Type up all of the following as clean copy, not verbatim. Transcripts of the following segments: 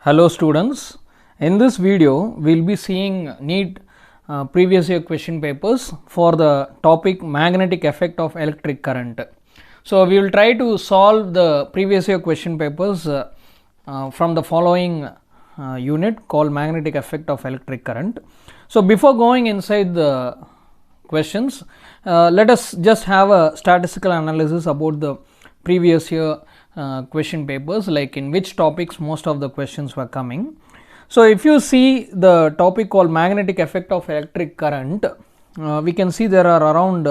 Hello students, in this video we will be seeing NEET previous year question papers for the topic magnetic effect of electric current. So we will try to solve the previous year question papers from the following unit called magnetic effect of electric current. So before going inside the questions, let us just have a statistical analysis about the previous year question papers, like in which topics most of the questions were coming. So if you see the topic called magnetic effect of electric current, we can see there are around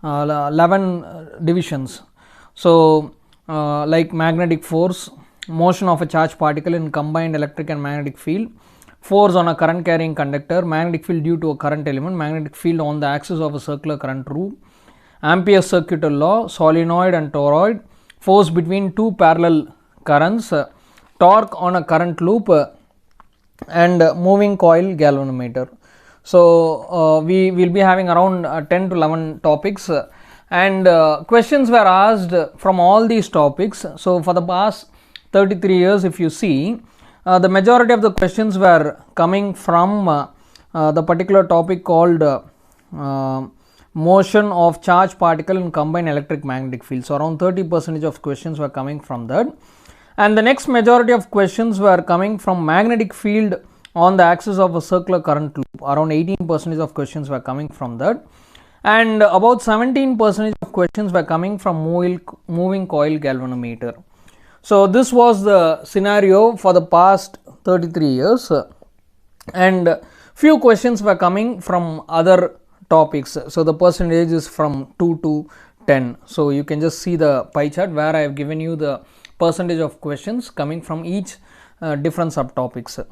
11 divisions. So like magnetic force, motion of a charged particle in combined electric and magnetic field, force on a current carrying conductor, magnetic field due to a current element, magnetic field on the axis of a circular current loop, Ampere's circuital law, solenoid and toroid, force between two parallel currents, torque on a current loop, and moving coil galvanometer. So we will be having around 10 to 11 topics, and questions were asked from all these topics. So for the past 33 years, if you see, the majority of the questions were coming from the particular topic called motion of charged particle in combined electric magnetic field. So around 30% of questions were coming from that, and the next majority of questions were coming from magnetic field on the axis of a circular current loop. Around 18% of questions were coming from that, and about 17% of questions were coming from moving coil galvanometer. So this was the scenario for the past 33 years, and few questions were coming from other topics. So the percentage is from 2 to 10. So you can just see the pie chart where I have given you the percentage of questions coming from each different subtopics.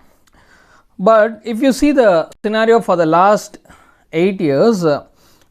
But if you see the scenario for the last 8 years,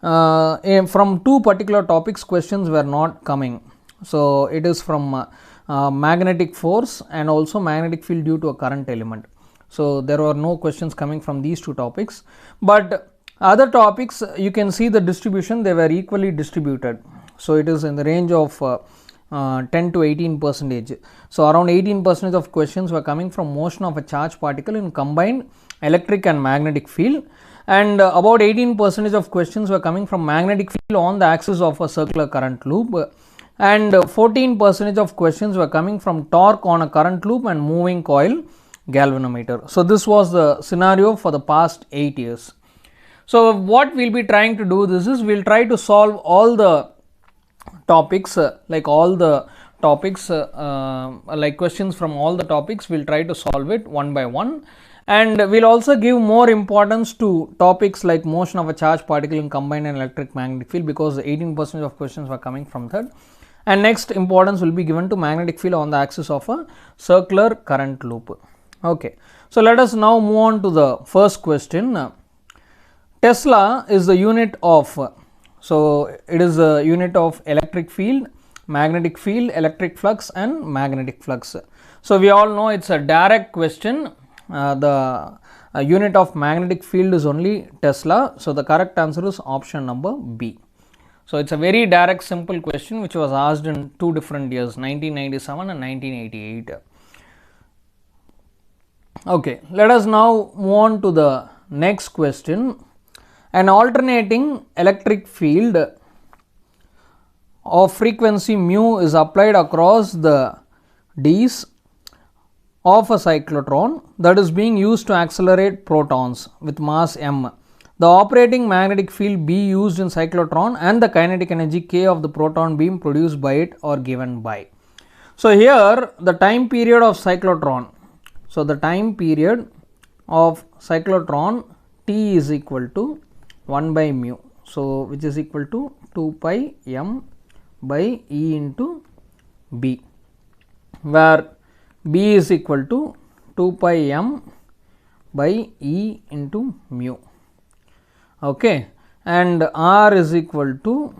from two particular topics questions were not coming. So it is from magnetic force and also magnetic field due to a current element. So there were no questions coming from these two topics, but other topics you can see the distribution, they were equally distributed. So it is in the range of 10 to 18%. So around 18% of questions were coming from motion of a charged particle in combined electric and magnetic field, and about 18% of questions were coming from magnetic field on the axis of a circular current loop, and 14% of questions were coming from torque on a current loop and moving coil galvanometer. So this was the scenario for the past 8 years. So what we will be trying to do this is, we will try to solve all the topics, like all the topics, like questions from all the topics, we will try to solve it one by one, and we will also give more importance to topics like motion of a charged particle in combined and electric magnetic field, because 18% of questions were coming from that, and next importance will be given to magnetic field on the axis of a circular current loop. Okay, so let us now move on to the first question. Tesla is the unit of, so it is a unit of electric field, magnetic field, electric flux and magnetic flux. So we all know it's a direct question. The unit of magnetic field is only Tesla. So the correct answer is option number B. So it's a very direct simple question which was asked in two different years, 1997 and 1988. Okay, let us now move on to the next question. An alternating electric field of frequency mu is applied across the Ds of a cyclotron that is being used to accelerate protons with mass m. The operating magnetic field B used in cyclotron and the kinetic energy K of the proton beam produced by it are given by. So here the time period of cyclotron. So the time period of cyclotron T is equal to 1 by mu, so which is equal to 2 pi m by E into B, where B is equal to 2 pi m by E into mu. Okay, and R is equal to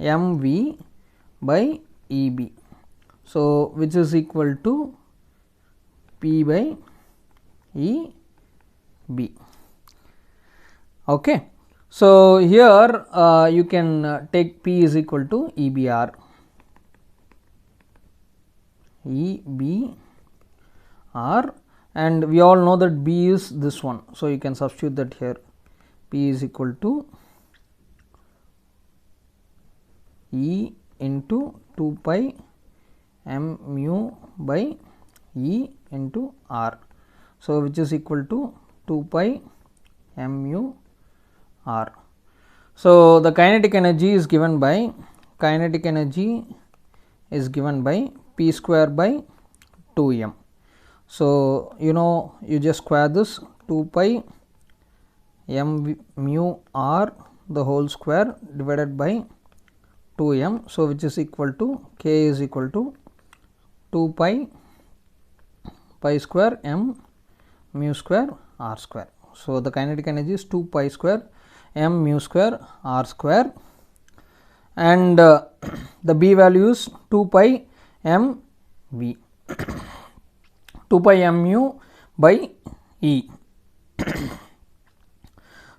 mV by EB, so which is equal to P by EB. Okay. So here you can take P is equal to EBR, EBR, and we all know that B is this one. So, you can substitute that here. P is equal to E into 2 pi m mu by E into R. So, which is equal to 2 pi m mu R. So, the kinetic energy is given by P square by 2 m. So, you just square this 2 pi m mu R the whole square divided by 2 m. So, which is equal to K is equal to 2 pi square m mu square R square. So, the kinetic energy is 2 pi square m mu square R square, and the B value is 2 pi m V 2 pi m mu by E.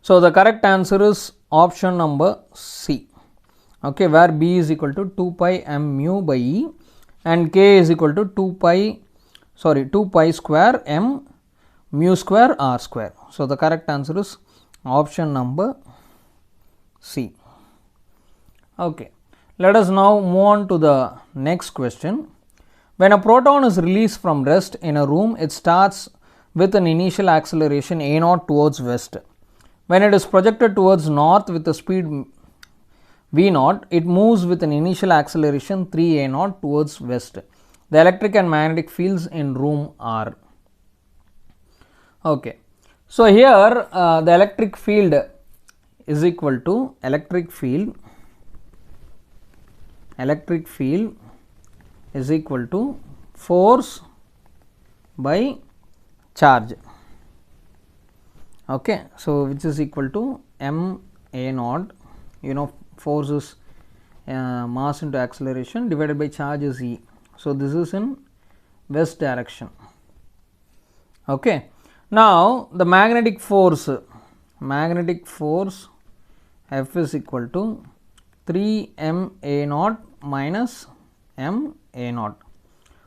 So, the correct answer is option number C, okay, where B is equal to 2 pi m mu by E and K is equal to 2 pi square m mu square R square. So, the correct answer is option number C. Okay. Let us now move on to the next question. When a proton is released from rest in a room, it starts with an initial acceleration a0 towards west. When it is projected towards north with a speed v0, it moves with an initial acceleration 3a0 towards west. The electric and magnetic fields in room are. Okay. So, here the electric field is equal to electric field is equal to force by charge. Okay. So, which is equal to m a naught, force is mass into acceleration divided by charge is E. So, this is in west direction. Okay. Now, the magnetic force F is equal to 3 m a naught minus m a naught.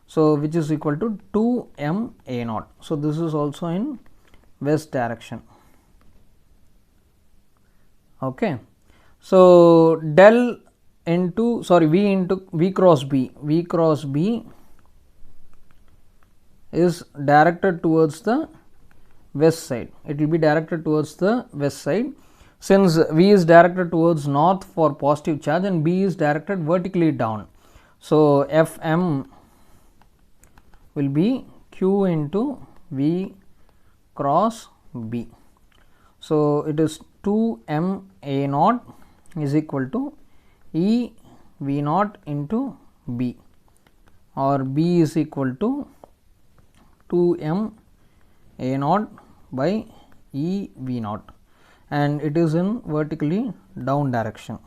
So, which is equal to 2 m a naught. So, this is also in west direction. Okay. So, del into V cross B is directed towards the west side. It will be directed towards the west side, since V is directed towards north for positive charge and B is directed vertically down. So, Fm will be Q into V cross B. So, it is 2 m a naught is equal to E V naught into B, or B is equal to 2 m a naught by E V naught, and it is in vertically down direction.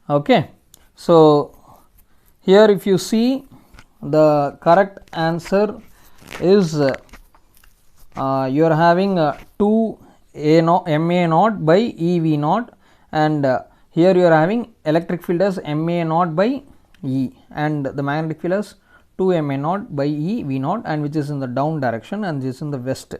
Okay. So, here if you see, the correct answer is you are having 2 m a naught by E V naught, and here you are having electric field as m a naught by E, and the magnetic field as 2 m a naught by E V naught, and which is in the down direction, and this is in the west.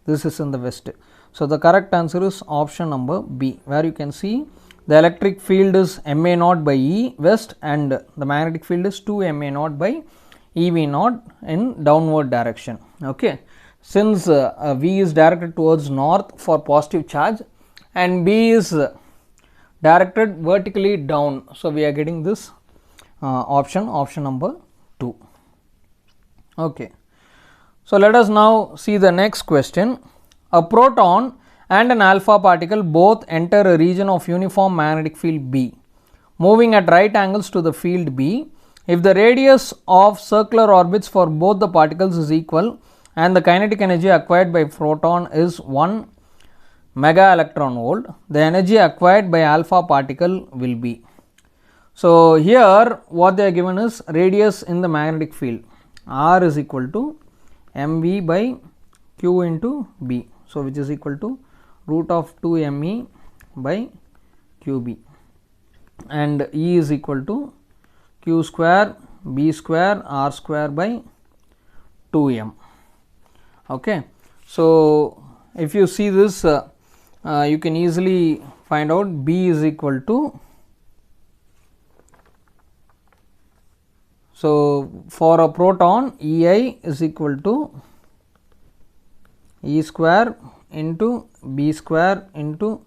This is in the west. So, the correct answer is option number B, where you can see the electric field is m a naught by E west and the magnetic field is 2 m a naught by E V naught in downward direction. Okay. Since V is directed towards north for positive charge and B is directed vertically down. So, we are getting this option number 2. Okay. So, let us now see the next question. A proton and an alpha particle both enter a region of uniform magnetic field B, moving at right angles to the field B. If the radius of circular orbits for both the particles is equal and the kinetic energy acquired by proton is 1 mega electron volt, the energy acquired by alpha particle will be. So, here what they are given is radius in the magnetic field, R is equal to mv by q into B. So, which is equal to root of 2 me by qb, and E is equal to q square B square R square by 2m. Okay. So, if you see this, you can easily find out B is equal to, so for a proton EI is equal to E square into B square into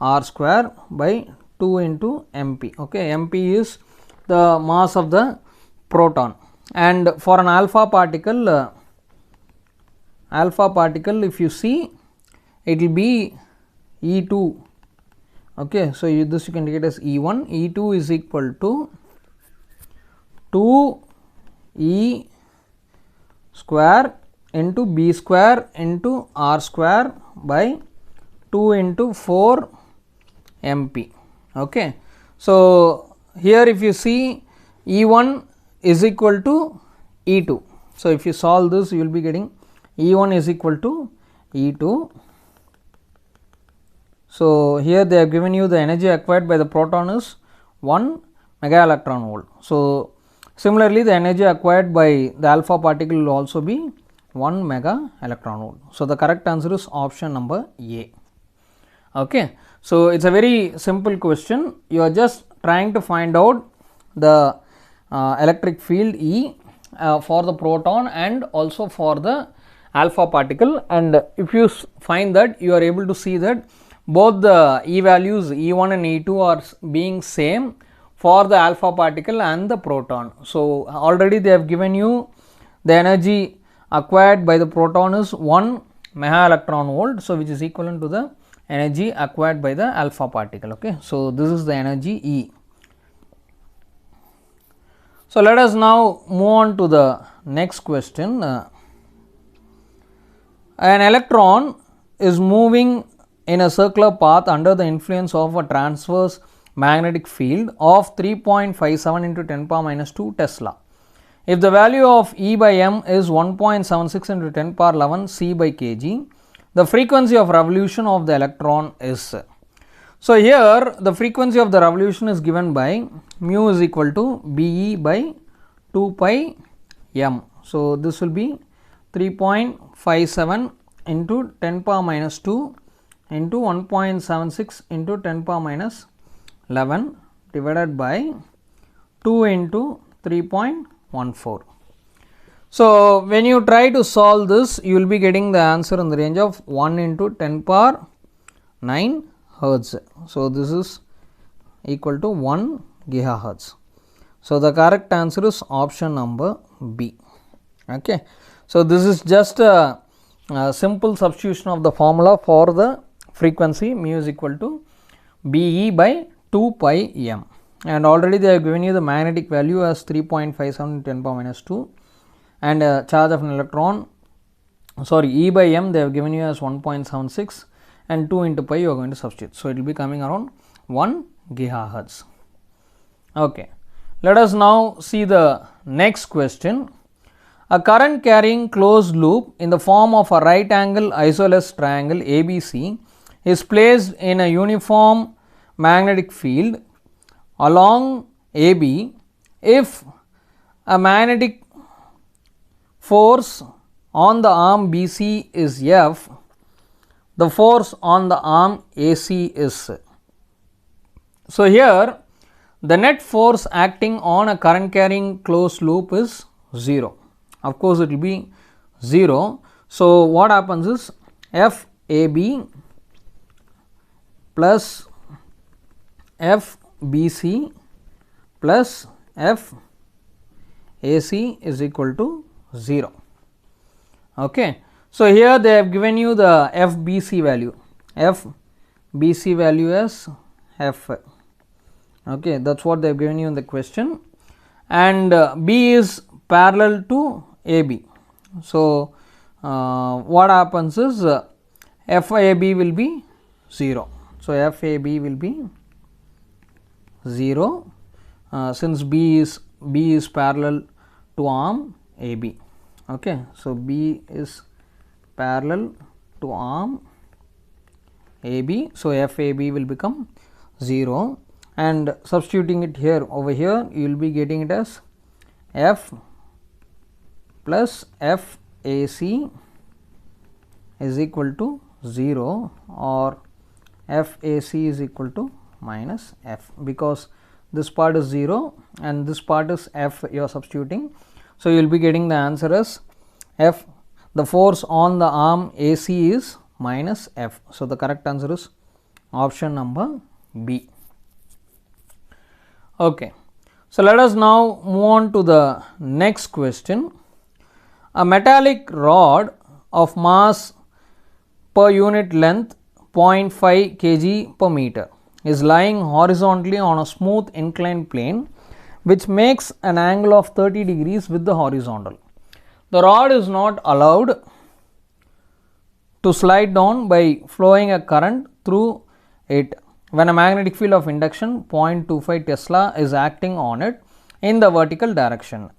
R square by 2 into MP. Okay. MP is the mass of the proton, and for an alpha particle if you see, it will be E2. Okay. So, this you can get as E1. E2 is equal to 2 E square into B square into R square by 2 into 4 MP. Okay. So, here if you see, E1 is equal to E2. So, if you solve this, you will be getting E1 is equal to E2. So, here they have given you the energy acquired by the proton is 1 mega electron volt. So, similarly, the energy acquired by the alpha particle will also be 1 mega electron volt. So, the correct answer is option number A. Okay. So, it is a very simple question. You are just trying to find out the electric field E for the proton and also for the alpha particle, and if you find that, you are able to see that both the E values E1 and E2 are being same for the alpha particle and the proton. So, already they have given you the energy acquired by the proton is 1 mega electron volt. So, which is equivalent to the energy acquired by the alpha particle. Okay. So, this is the energy E. So, let us now move on to the next question. An electron is moving in a circular path under the influence of a transverse magnetic field of 3.57 into 10 power minus 2 Tesla. If the value of E by m is 1.76 into 10 power 11 C by kg, the frequency of revolution of the electron is. So, here the frequency of the revolution is given by mu is equal to Be by 2 pi m. So, this will be 3.57 into 10 power minus 2 into 1.76 into 10 power minus 11 divided by 2 into 3.14. So, when you try to solve this, you will be getting the answer in the range of 1 into 10 power 9 hertz. So, this is equal to 1 gigahertz. So, the correct answer is option number B. Okay. So, this is just a simple substitution of the formula for the frequency mu is equal to Be by 2 pi m, and already they have given you the magnetic value as 3.57 10 power minus 2, and charge of an electron, sorry, E by m they have given you as 1.76, and 2 into pi you are going to substitute. So, it will be coming around 1 gigahertz. Okay. Let us now see the next question. A current carrying closed loop in the form of a right angle isosceles triangle ABC is placed in a uniform magnetic field along AB if a magnetic force on the arm BC is F, the force on the arm AC is. So, here the net force acting on a current carrying closed loop is 0. Of course, it will be 0. So, what happens is FAB plus FBC plus FAC is equal to 0. Okay. So, here they have given you the FBC value, FBC value as F. Okay, that is what they have given you in the question, and B is parallel to AB. So, what happens is FAB will be 0. So, FAB will be 0 since B is parallel to arm AB. Okay. So, B is parallel to arm AB. So, FAB will become 0, and substituting it here over here, you will be getting it as F plus FAC is equal to 0 or FAC is equal to minus F, because this part is 0 and this part is F you are substituting. So, you will be getting the answer as F, the force on the arm AC is minus F. So, the correct answer is option number B. Okay. So, let us now move on to the next question. A metallic rod of mass per unit length 0.5 kg per meter is lying horizontally on a smooth inclined plane which makes an angle of 30 degrees with the horizontal. The rod is not allowed to slide down by flowing a current through it when a magnetic field of induction 0.25 Tesla is acting on it in the vertical direction.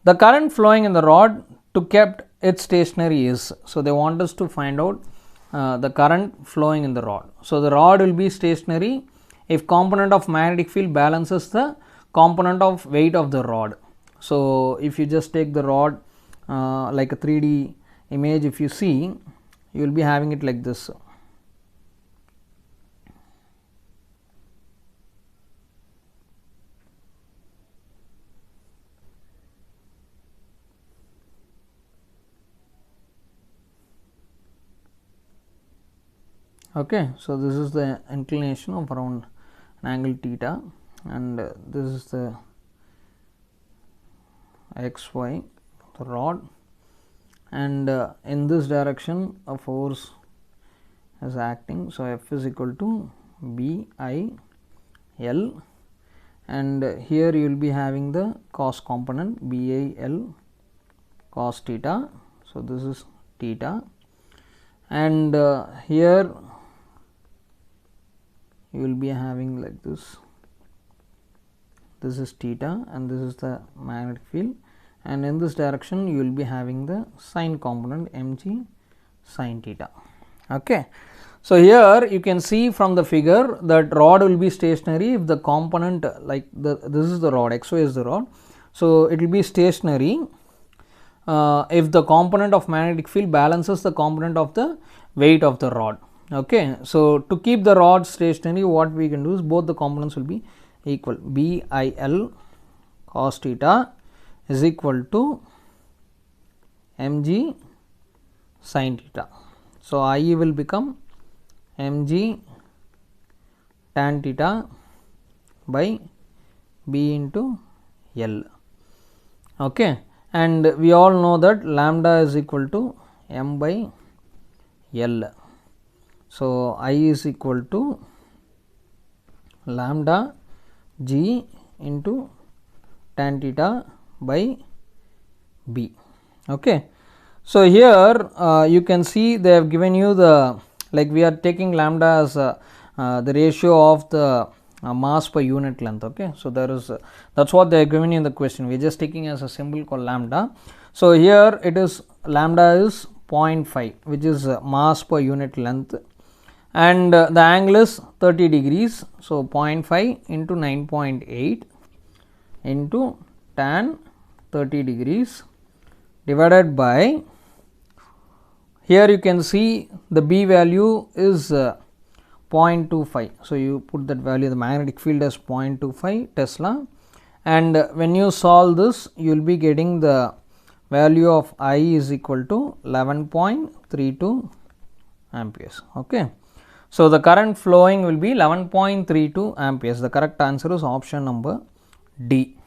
The current flowing in the rod to kept it stationary is, so they want us to find out the current flowing in the rod. So, the rod will be stationary if component of magnetic field balances the component of weight of the rod. So, if you just take the rod like a 3D image, if you see, you will be having it like this. Okay, so this is the inclination of around an angle theta, and this is the xy, the rod, and in this direction a force is acting. So, F is equal to B I L, and here you will be having the cos component B I L cos theta. So, this is theta, and here you will be having like this. This is theta and this is the magnetic field, and in this direction you will be having the sine component mg sine theta. Okay. So, here you can see from the figure that rod will be stationary if the component, like this is the rod, xy is the rod. So, it will be stationary if the component of magnetic field balances the component of the weight of the rod. Okay. So, to keep the rod stationary, what we can do is both the components will be equal. B I L cos theta is equal to mg sin theta. So, I will become mg tan theta by B into L. Okay. And we all know that lambda is equal to m by L. So, I is equal to lambda g into tan theta by B. Okay. So, here you can see they have given you the, like we are taking lambda as the ratio of the mass per unit length. Okay. So, there is that is what they are given you in the question. We are just taking as a symbol called lambda. So, here it is lambda is 0.5, which is mass per unit length, and the angle is 30 degrees. So, 0.5 into 9.8 into tan 30 degrees divided by, here you can see the B value is 0.25. So, you put that value, the magnetic field as 0.25 Tesla, and when you solve this you will be getting the value of I is equal to 11.32 amperes. Okay. So, the current flowing will be 11.32 amperes. The correct answer is option number D.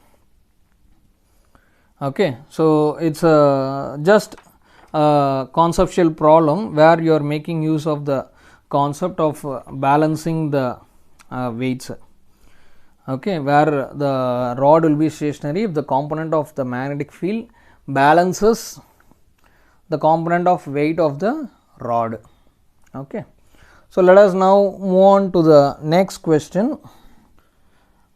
Okay. So, it is just a conceptual problem where you are making use of the concept of balancing the weights. Okay, where the rod will be stationary if the component of the magnetic field balances the component of weight of the rod. Okay. So, let us now move on to the next question.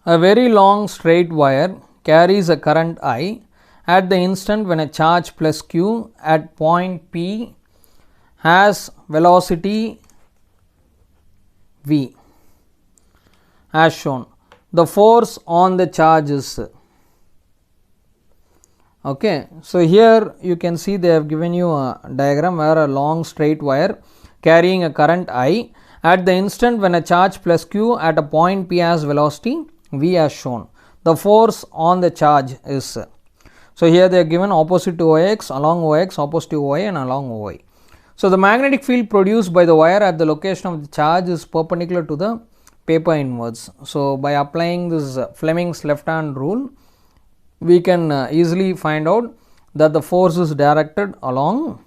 A very long straight wire carries a current I at the instant when a charge plus q at point P has velocity v as shown. The force on the charge is, Okay. So, here you can see they have given you a diagram where a long straight wire carrying a current I at the instant when a charge plus q at a point p has velocity v as shown. The force on the charge is, so here they are given opposite to Ix, along Ox, opposite to Oy and along Oy. So, the magnetic field produced by the wire at the location of the charge is perpendicular to the paper inwards. So, by applying this Fleming's left hand rule, we can easily find out that the force is directed along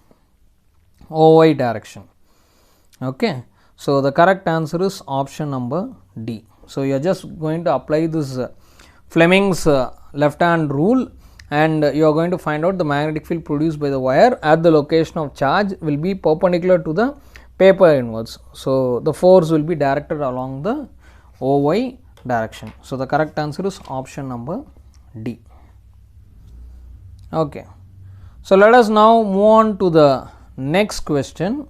OY direction. Okay. So, the correct answer is option number D. So, you are just going to apply this Fleming's left hand rule, and you are going to find out the magnetic field produced by the wire at the location of charge will be perpendicular to the paper inwards. So, the force will be directed along the OY direction. So, the correct answer is option number D. Okay. So, let us now move on to the next question.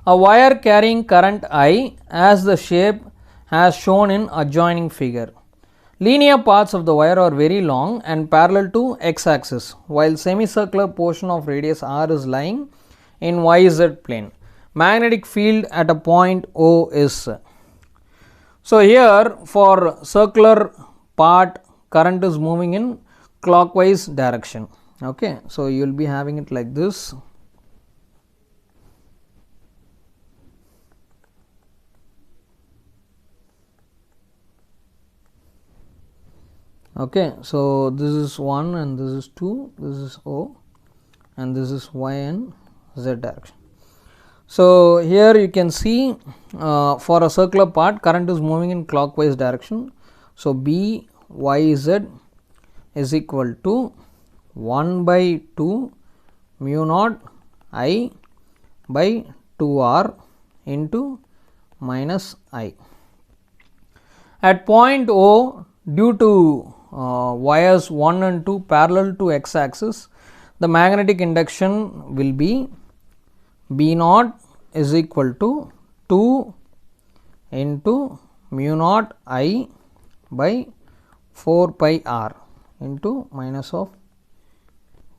A wire carrying current I as the shape as shown in adjoining figure. Linear parts of the wire are very long and parallel to x axis, while semicircular portion of radius r is lying in yz plane. Magnetic field at a point O is. So, here for circular part current is moving in clockwise direction. Okay. So, you will be having it like this. Okay. So, this is 1 and this is 2, this is O and this is y and z direction. So, here you can see for a circular part current is moving in clockwise direction. So, B y z is equal to 1 by 2 mu naught I by 2 r into minus I. At point O, due to wires 1 and 2 parallel to x axis, the magnetic induction will be B naught is equal to 2 into mu naught I by 4 pi r into minus of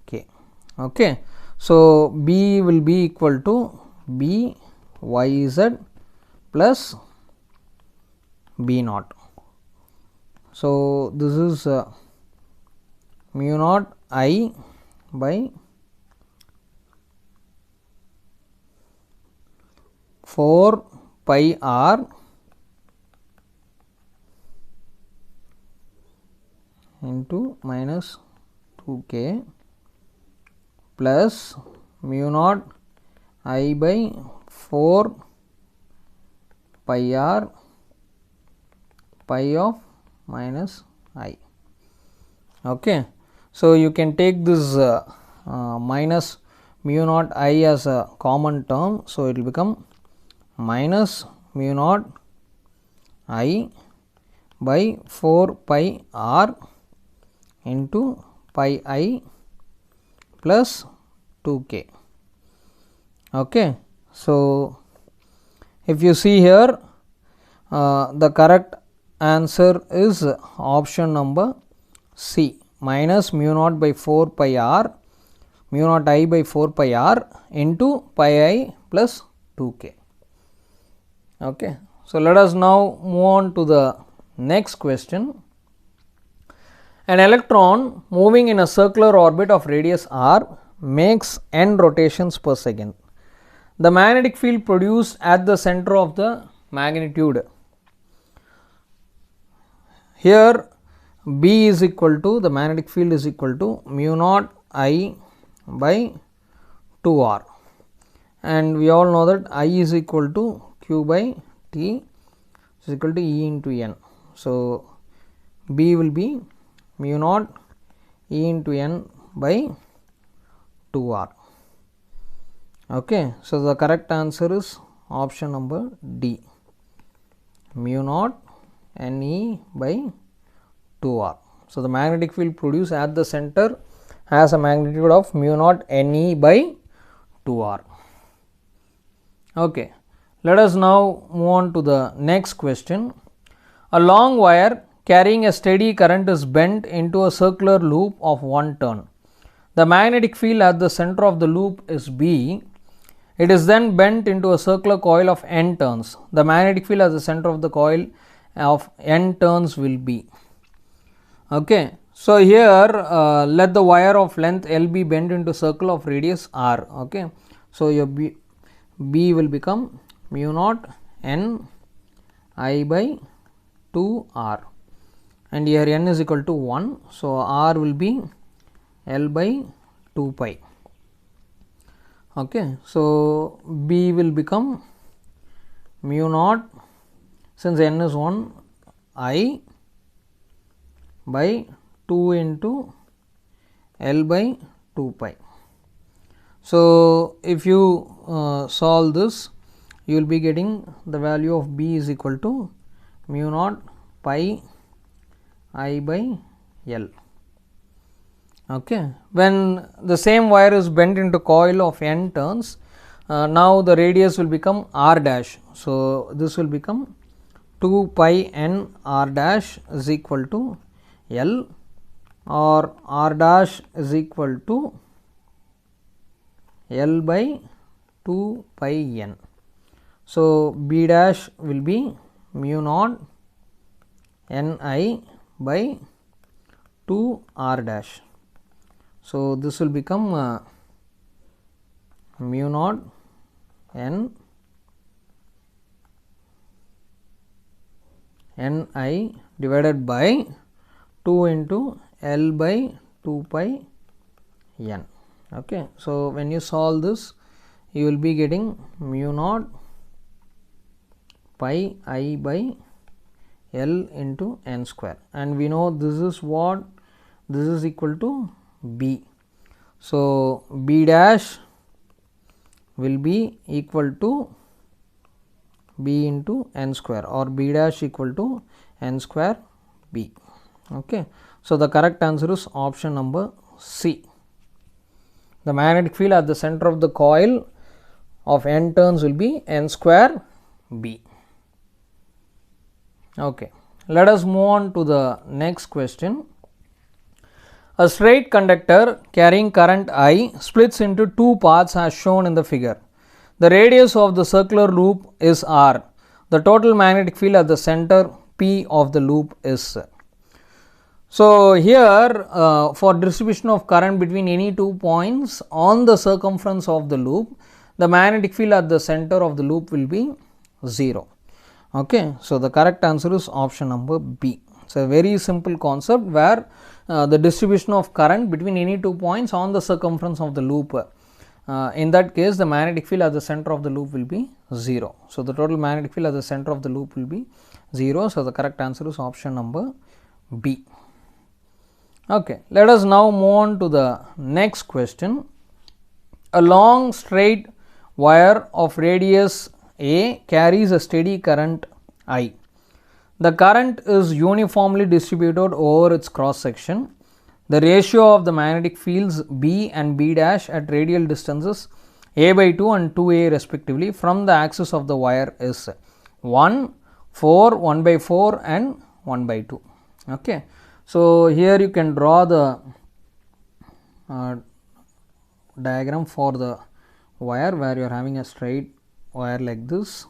k. Okay. So, B will be equal to B y z plus B naught. So, this is mu naught I by 4 pi r into minus 2k plus mu naught I by 4 pi r pi of minus I. Okay. So, you can take this minus mu naught I as a common term. So, it will become minus mu naught I by 4 pi r into pi I plus 2k. Okay. So, if you see here the correct answer is option number C, minus mu naught by 4 pi r, mu naught I by 4 pi r into pi I plus 2k. Okay. So, let us now move on to the next question. An electron moving in a circular orbit of radius r makes n rotations per second. The magnetic field produced at the center of the magnitude. Here B is equal to, the magnetic field is equal to mu naught I by 2 r, and we all know that I is equal to q by T is equal to E into N. So, B will be mu naught E into N by 2 r. Okay. So, the correct answer is option number D, mu naught N E by 2 r. So, the magnetic field produced at the center has a magnitude of mu naught N E by 2 r. Okay. Let us now move on to the next question. A long wire carrying a steady current is bent into a circular loop of 1 turn. The magnetic field at the center of the loop is B. It is then bent into a circular coil of n turns. The magnetic field at the center of the coil of n turns will be. Okay. So, here let the wire of length L be bent into circle of radius R. Okay. So, your B will become mu naught n I by 2 R, and here n is equal to 1. So, R will be L by 2 pi. Okay. So, B will become mu naught, since n is 1, I by 2 into L by 2 pi. So, if you solve this, you will be getting the value of B is equal to mu naught pi I by L. Okay. When the same wire is bent into coil of n turns, now the radius will become R dash. So, this will become 2 pi n R dash is equal to L, or R dash is equal to L by 2 pi n. So, B dash will be mu naught n I by 2 R dash. So, this will become mu naught n I divided by 2 into L by 2 pi n. Okay. So, when you solve this, you will be getting mu naught pi I by L into n square, and we know this is what, this is equal to B. So, B dash will be equal to B into n square, or B dash equal to n square B. Okay. So, the correct answer is option number C. The magnetic field at the center of the coil of n turns will be n square B. Okay. Let us move on to the next question. A straight conductor carrying current I splits into two parts as shown in the figure. The radius of the circular loop is R. The total magnetic field at the center P of the loop is. So, here for distribution of current between any 2 points on the circumference of the loop, the magnetic field at the center of the loop will be 0. Okay. So, the correct answer is option number B. It is a very simple concept where the distribution of current between any 2 points on the circumference of the loop, in that case the magnetic field at the center of the loop will be 0. So, the total magnetic field at the center of the loop will be 0. So, the correct answer is option number B. Okay. Let us now move on to the next question. A long straight wire of radius A carries a steady current I. The current is uniformly distributed over its cross section. The ratio of the magnetic fields B and B dash at radial distances A by 2 and 2A respectively from the axis of the wire is 1, 4, 1 by 4 and 1 by 2. Okay. So, here you can draw the diagram for the wire where you are having a straight wire like this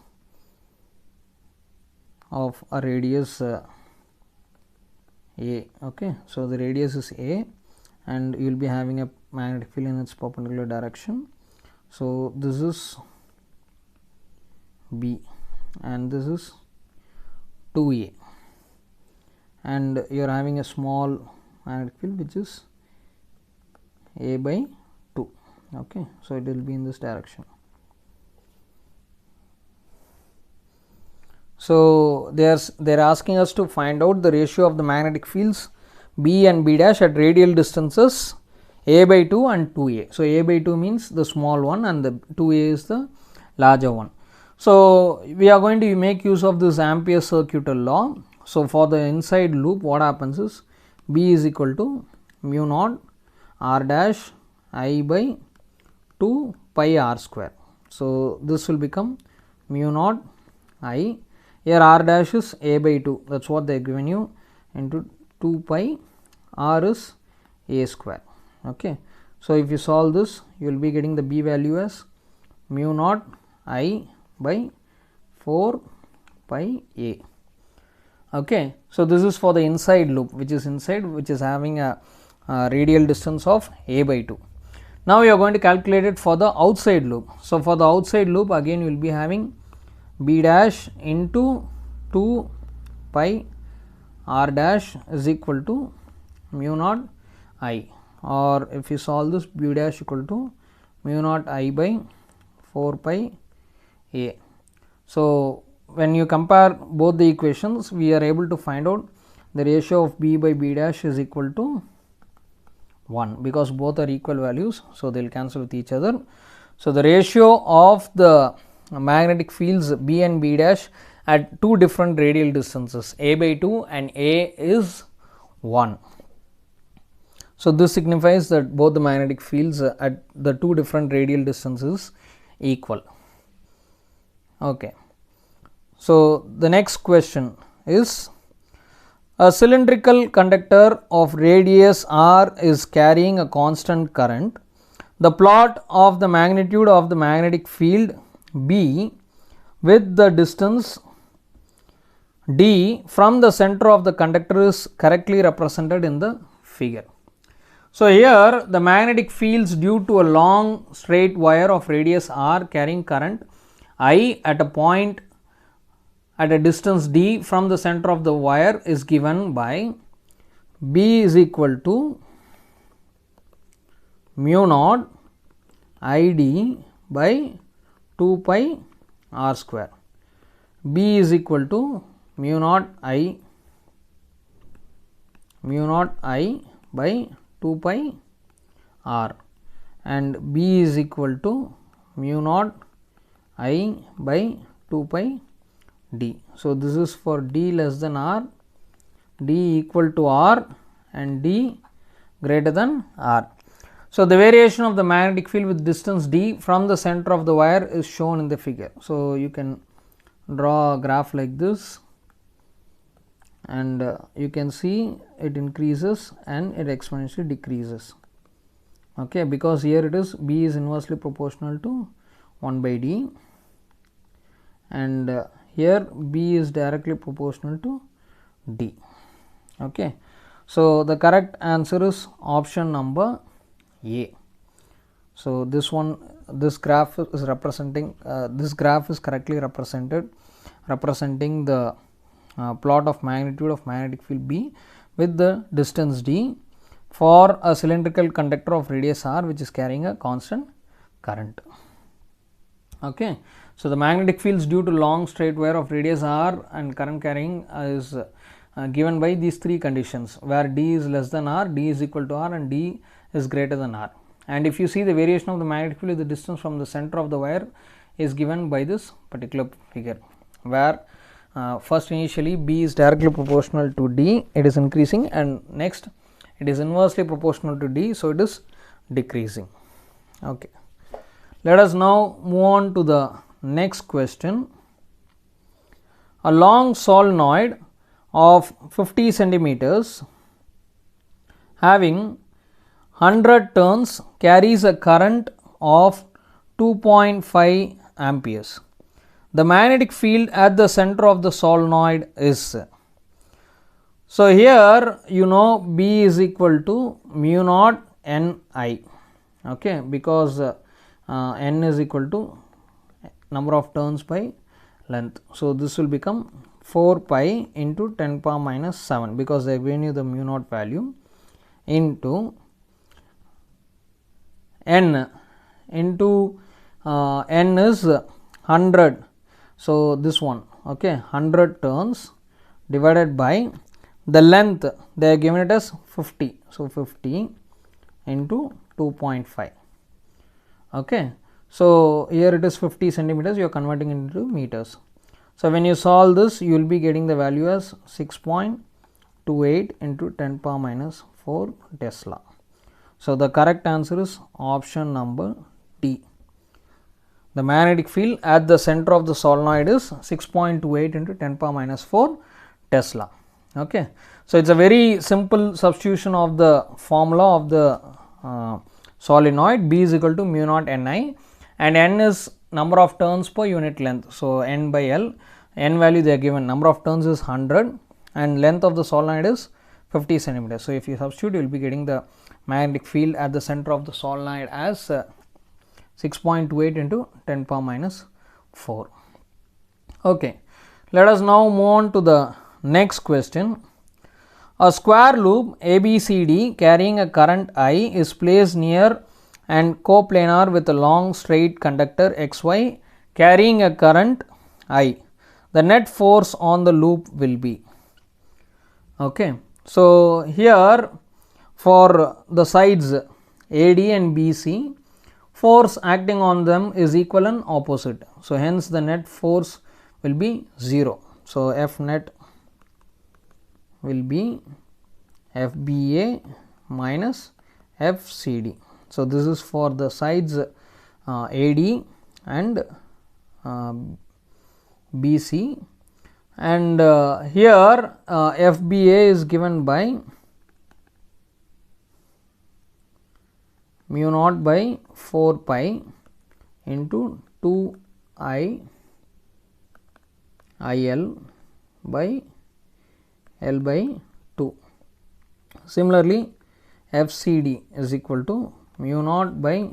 of a radius A. Okay. So, the radius is A and you will be having a magnetic field in its perpendicular direction. So, this is B and this is 2A, and you are having a small magnetic field which is A by 2. Okay. So, it will be in this direction. So, they are asking us to find out the ratio of the magnetic fields B and B dash at radial distances A by 2 and 2A. So, A by 2 means the small one and the 2A is the larger one. So, we are going to make use of this Ampere Circuital law. So, for the inside loop, what happens is B is equal to mu naught R dash I by 2 pi R square. So, this will become mu naught I. Here R dash is A by 2, that is what they have given you, into 2 pi r is a square. Okay. So, if you solve this, you will be getting the B value as mu naught I by 4 pi a. Okay. So, this is for the inside loop, which is inside, which is having a radial distance of a by 2. Now, we are going to calculate it for the outside loop. So, for the outside loop, again you will be having B dash into 2 pi r dash is equal to mu naught I, or if you solve this, B dash equal to mu naught I by 4 pi a. So, when you compare both the equations, we are able to find out the ratio of B by B dash is equal to 1, because both are equal values. So, they will cancel with each other. So, the ratio of the magnetic fields B and B dash at two different radial distances, a by 2 and a is 1. So, this signifies that both the magnetic fields at the two different radial distances equal. Okay. So, the next question is, a cylindrical conductor of radius r is carrying a constant current. The plot of the magnitude of the magnetic field B with the distance d from the center of the conductor is correctly represented in the figure. So, here the magnetic fields due to a long straight wire of radius r carrying current I at a point at a distance d from the center of the wire is given by B is equal to mu naught Id by 2 pi r square. B is equal to mu naught I by 2 pi r, and B is equal to mu naught I by 2 pi d. So, this is for d less than r, d equal to r and d greater than r. So, the variation of the magnetic field with distance d from the center of the wire is shown in the figure. So, you can draw a graph like this, and you can see it increases and it exponentially decreases. Okay, because here it is B is inversely proportional to 1 by d, and here B is directly proportional to d. Okay. So, the correct answer is option number A. So, this graph is representing this graph is correctly representing the plot of magnitude of magnetic field B with the distance d for a cylindrical conductor of radius r which is carrying a constant current. Okay. So, the magnetic fields due to long straight wire of radius r and current carrying is given by these three conditions, where d is less than r, d is equal to r, and d is greater than r. And if you see the variation of the magnetic field, the distance from the center of the wire is given by this particular figure, where first initially B is directly proportional to d, it is increasing, and next it is inversely proportional to d, so it is decreasing. Okay. Let us now move on to the next question. A long solenoid of 50 centimeters having 100 turns carries a current of 2.5 amperes. The magnetic field at the center of the solenoid is. So, here you know B is equal to mu naught Ni, okay, because N is equal to number of turns by length. So, this will become 4 pi into 10 power minus 7, because they have given you the mu naught value, into N into N is 100. So, this one, okay, 100 turns divided by the length, they are given it as 50. So, 50 into 2.5. Okay. So, here it is 50 centimeters, you are converting into meters. So, when you solve this, you will be getting the value as 6.28 into 10 power minus 4 Tesla. So, the correct answer is option number D. The magnetic field at the center of the solenoid is 6.28 into 10 power minus 4 Tesla. Okay. So, it is a very simple substitution of the formula of the solenoid. B is equal to mu naught Ni, and N is number of turns per unit length. So, N by L, N value they are given, number of turns is 100 and length of the solenoid is 50 centimeters. So, if you substitute, you will be getting the magnetic field at the center of the solenoid as 6.28 into 10 power minus 4. Okay. Let us now move on to the next question. A square loop ABCD carrying a current I is placed near and coplanar with a long straight conductor XY carrying a current I. The net force on the loop will be. Okay. So, here for the sides AD and BC, force acting on them is equal and opposite. So, hence the net force will be 0. So, F net will be FBA minus FCD. So, this is for the sides AD and BC, and here FBA is given by mu naught by 4 pi into 2 I IL by L by 2. Similarly, FCD is equal to mu naught by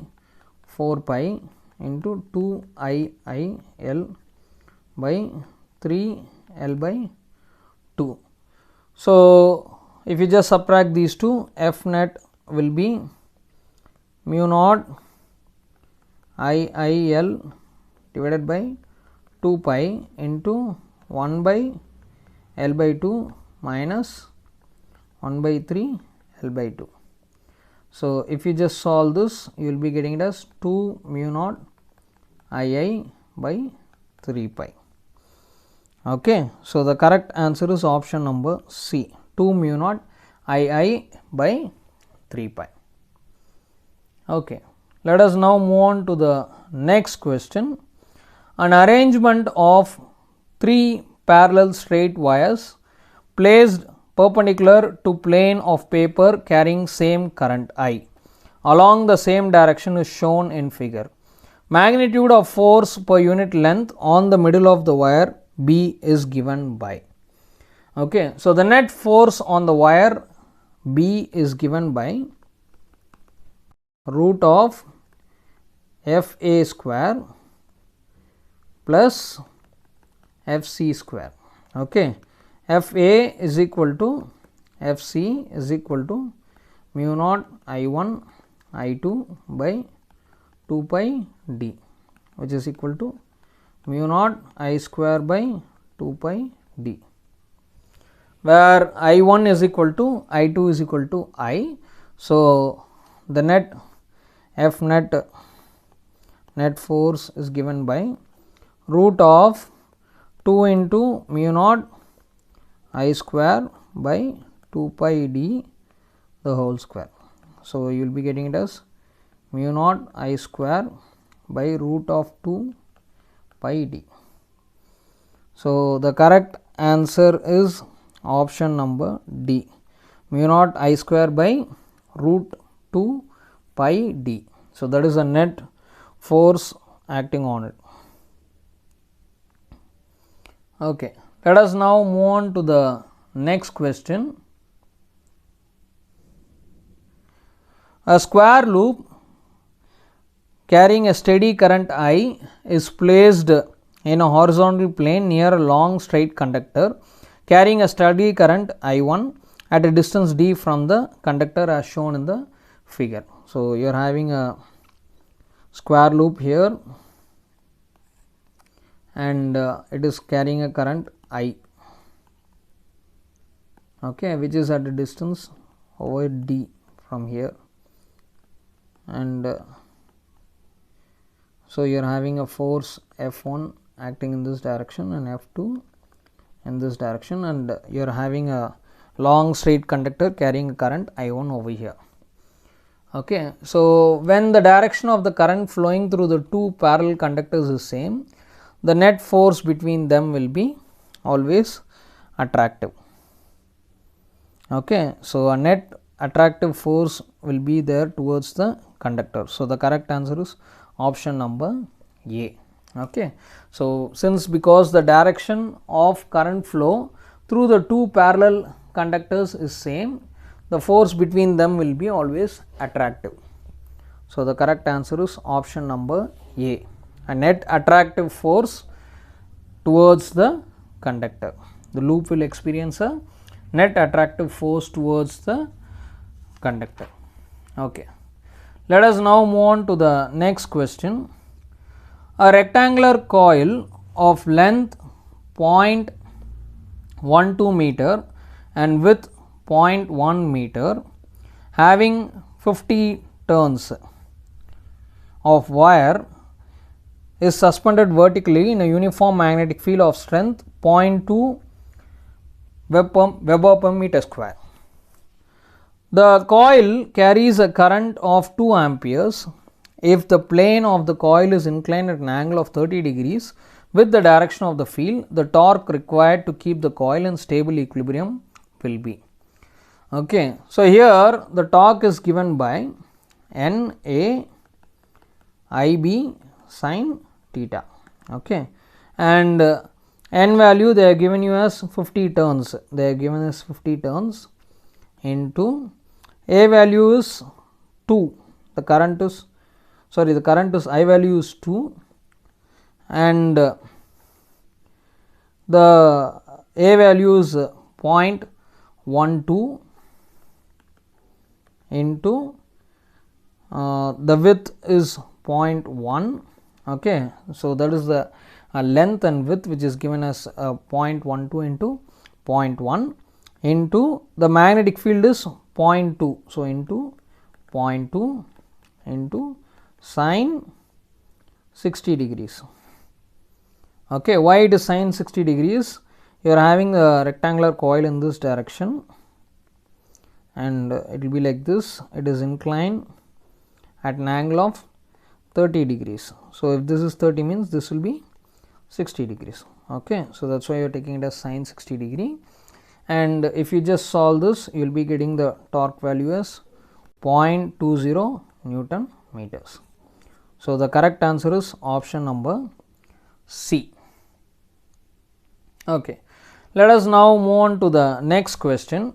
4 pi into 2 IL by 3 L by 2. So, if you just subtract these two, F net will be mu naught IL divided by 2 pi into 1 by L by 2 minus 1 by 3 L by 2. So, if you just solve this, you will be getting it as 2 mu naught II by 3 pi. Okay. So, the correct answer is option number C, 2 mu naught II by 3 pi. Okay. Let us now move on to the next question. An arrangement of 3 parallel straight wires placed perpendicular to plane of paper carrying same current I along the same direction is shown in figure. Magnitude of force per unit length on the middle of the wire B is given by. Okay. So, the net force on the wire B is given by root of FA square plus FC square. Okay. FA is equal to FC is equal to mu naught I1 I2 by 2 pi d, which is equal to mu naught I square by 2 pi d, where I1 is equal to I2 is equal to I. So, the net F net force is given by root of 2 into mu naught I square by 2 pi d the whole square. So, you will be getting it as mu naught I square by root of 2 pi d. So, the correct answer is option number D, mu naught I square by root 2 pi d. So, that is the net force acting on it. Okay. Let us now move on to the next question. A square loop carrying a steady current I is placed in a horizontal plane near a long straight conductor carrying a steady current I1 at a distance d from the conductor as shown in the figure. So, you are having a square loop here and it is carrying a current I, okay, which is at a distance over d from here, and so you are having a force F1 acting in this direction and F2 in this direction, and you are having a long straight conductor carrying a current I1 over here. Okay. So, when the direction of the current flowing through the two parallel conductors is same, the net force between them will be always attractive. Okay, so a net attractive force will be there towards the conductor. So the correct answer is option number A. Okay, so since because the direction of current flow through the two parallel conductors is same, the force between them will be always attractive. So the correct answer is option number A, a net attractive force towards the conductor. The loop will experience a net attractive force towards the conductor. Okay, let us now move on to the next question. A rectangular coil of length 0.12 meter and width 0.1 meter having 50 turns of wire is suspended vertically in a uniform magnetic field of strength 0.2 Weber per meter square. The coil carries a current of 2 amperes if the plane of the coil is inclined at an angle of 30 degrees with the direction of the field. The torque required to keep the coil in stable equilibrium will be. Okay, so here the torque is given by NA IB sin theta. Okay, and N value they are given you as 50 turns. They are given as 50 turns into A value is 2. The current is I value is 2, and the A value is 0.12 into the width is 0.1. Okay, so that is the length and width which is given as 0.12 into 0.1 into the magnetic field is 0.2. So into 0.2 into sin 60 degrees. Okay, why it is sin 60 degrees? You are having a rectangular coil in this direction and it will be like this. It is inclined at an angle of 30 degrees. So if this is 30 means this will be 60 degrees. Okay, so that's why you are taking it as sin 60 degree, and if you just solve this you will be getting the torque value as 0.20 Newton meters. So the correct answer is option number C. Okay, let us now move on to the next question.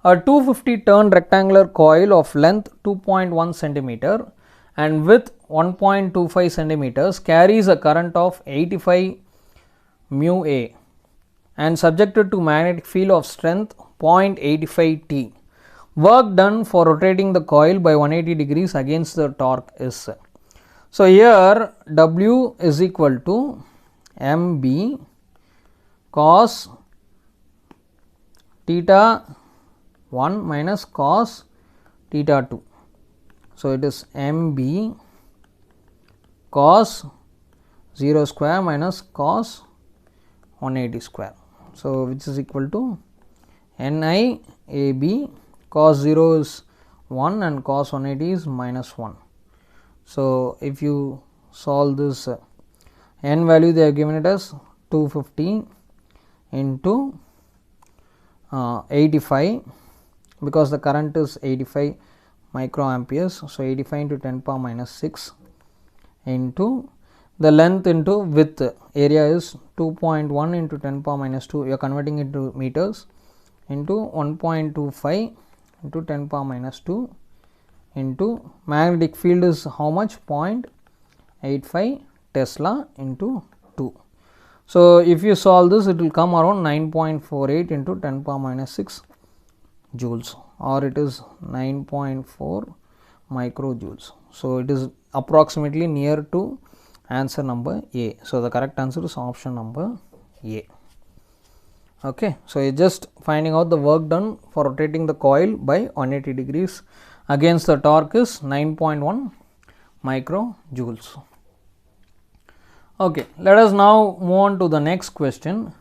A 250 turn rectangular coil of length 2.1 centimeter and width 1.25 centimeters carries a current of 85 mu A and subjected to magnetic field of strength 0.85 T. Work done for rotating the coil by 180 degrees against the torque is. So here W is equal to MB cos theta 1 minus cos theta 2. So it is MB cos 0 square minus cos 180 square. So which is equal to NI AB cos 0 is 1 and cos 180 is minus 1. So if you solve this N value, they have given it as 250 into 85, because the current is 85 microamperes. So 85 into 10 power minus 6 into the length into width, area is 2.1 into 10 power minus 2, you are converting it to meters, into 1.25 into 10 power minus 2 into magnetic field is how much, 0.85 Tesla into 2. So if you solve this, it will come around 9.48 into 10 power minus 6 joules, or it is 9.4 microjoules. So it is approximately near to answer number A. So the correct answer is option number A. Okay, so you are just finding out the work done for rotating the coil by 180 degrees against the torque is 9.1 microjoules. Okay, let us now move on to the next question.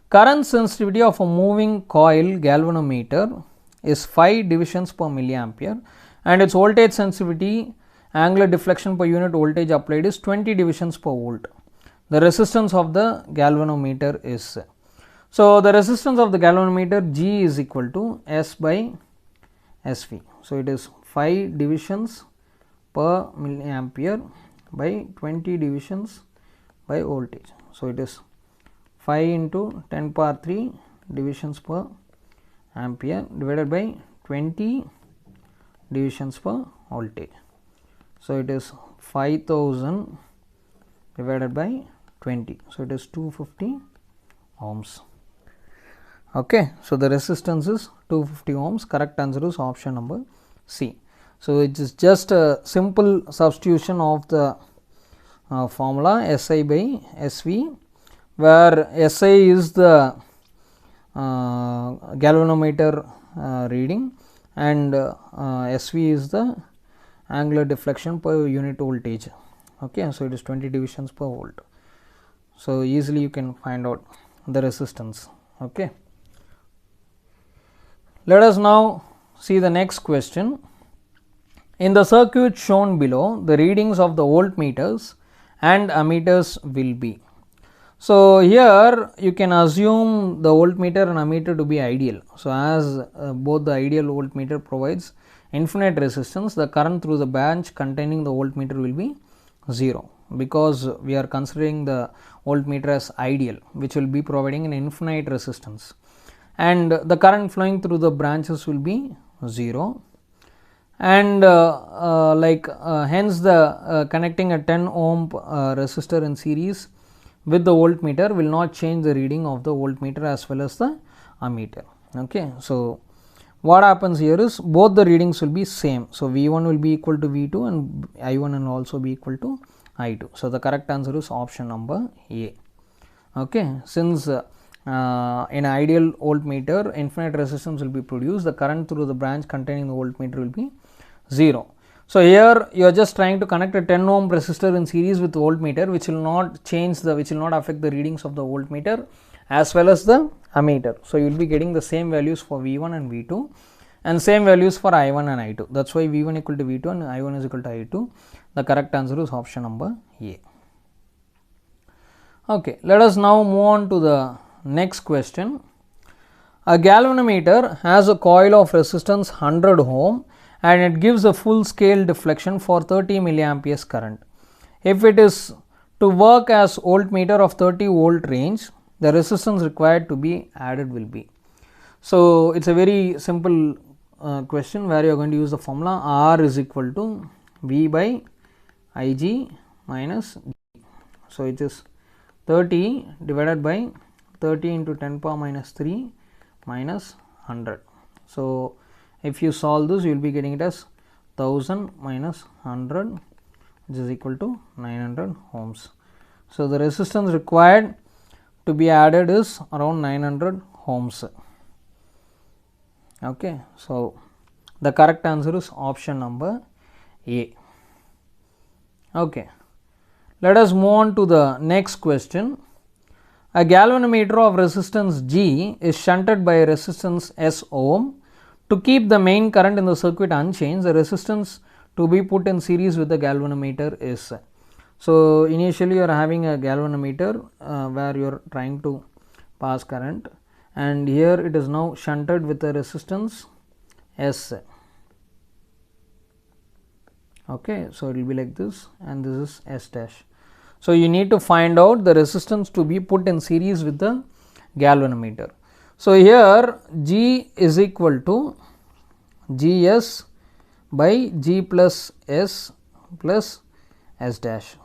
Current sensitivity of a moving coil galvanometer is 5 divisions per milliampere and its voltage sensitivity, angular deflection per unit voltage applied is 20 divisions per volt. The resistance of the galvanometer is. So, the resistance of the galvanometer G is equal to S by SV. So, it is 5 divisions per milliampere by 20 divisions by voltage. So, it is 5 into 10 power 3 divisions per ampere divided by 20 divisions per voltage. So, it is 5000 divided by 20. So, it is 250 ohms. Okay. So, the resistance is 250 ohms. Correct answer is option number C. So, it is just a simple substitution of the formula SI by SV, where SI is the galvanometer reading and SV is the angular deflection per unit voltage. Okay. So, it is 20 divisions per volt. So, easily you can find out the resistance. Okay. Let us now see the next question. In the circuit shown below, the readings of the voltmeters and ammeters will be. So, here you can assume the voltmeter and ammeter to be ideal. So, as both the ideal voltmeter provides infinite resistance, the current through the branch containing the voltmeter will be 0, because we are considering the voltmeter as ideal, which will be providing an infinite resistance, and the current flowing through the branches will be 0, and hence the connecting a 10 ohm resistor in series with the voltmeter will not change the reading of the voltmeter as well as the ammeter. Okay. So, what happens here is both the readings will be same. So, V1 will be equal to V2 and I1 will also be equal to I2. So, the correct answer is option number A. Okay. Since in ideal voltmeter infinite resistance will be produced, the current through the branch containing the voltmeter will be 0. So, here you are just trying to connect a 10 ohm resistor in series with voltmeter, which will not change the, which will not affect the readings of the voltmeter as well as the ammeter. So, you will be getting the same values for V1 and V2 and same values for I1 and I2. That is why V1 equal to V2 and I1 is equal to I2. The correct answer is option number A. Okay. Let us now move on to the next question. A galvanometer has a coil of resistance 100 ohm and it gives a full scale deflection for 30 milliamperes current. If it is to work as voltmeter of 30 volt range, the resistance required to be added will be. So, it is a very simple question where you are going to use the formula R is equal to V by Ig minus G. So, it is 30 divided by 30 into 10 power minus 3 minus 100. So, if you solve this, you will be getting it as 1000 minus 100, which is equal to 900 ohms. So, the resistance required to be added is around 900 ohms. Okay. So, the correct answer is option number A. Okay. Let us move on to the next question. A galvanometer of resistance G is shunted by a resistance S ohm. To keep the main current in the circuit unchanged, the resistance to be put in series with the galvanometer is. So, initially you are having a galvanometer where you are trying to pass current, and here it is now shunted with a resistance S. Okay. So, it will be like this and this is S dash. So, you need to find out the resistance to be put in series with the galvanometer. So, here G is equal to Gs by G plus S plus S dash.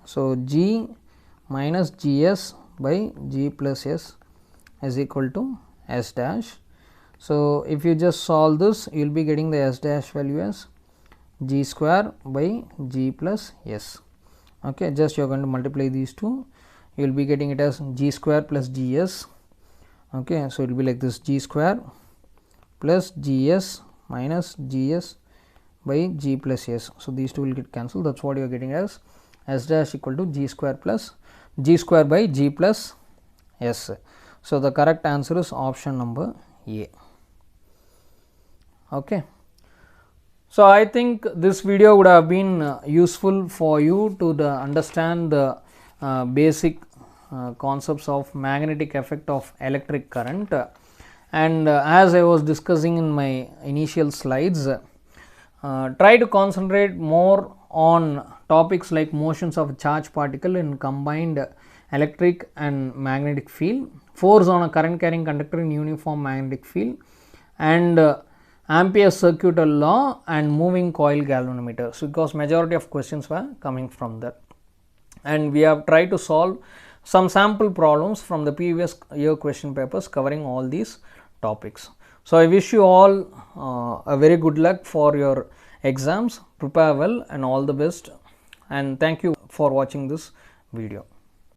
So, G minus Gs by G plus S is equal to S dash. So, if you just solve this, you will be getting the S dash value as G square by G plus S. Okay, just you are going to multiply these two, you will be getting it as G square plus Gs. Okay, so it will be like this, G square plus Gs minus Gs by G plus S. So, these two will get cancelled. That is what you are getting as S dash equal to G square plus G square by G plus S. So, the correct answer is option number A. Okay. So, I think this video would have been useful for you to understand the basic concepts of magnetic effect of electric current. And as I was discussing in my initial slides, try to concentrate more on topics like motions of a charged particle in combined electric and magnetic field, force on a current carrying conductor in uniform magnetic field, and Ampere's circuital law and moving coil galvanometer. So, because majority of questions were coming from that, and we have tried to solve some sample problems from the previous year question papers covering all these topics. So, I wish you all a very good luck for your exams. Prepare well and all the best, and thank you for watching this video.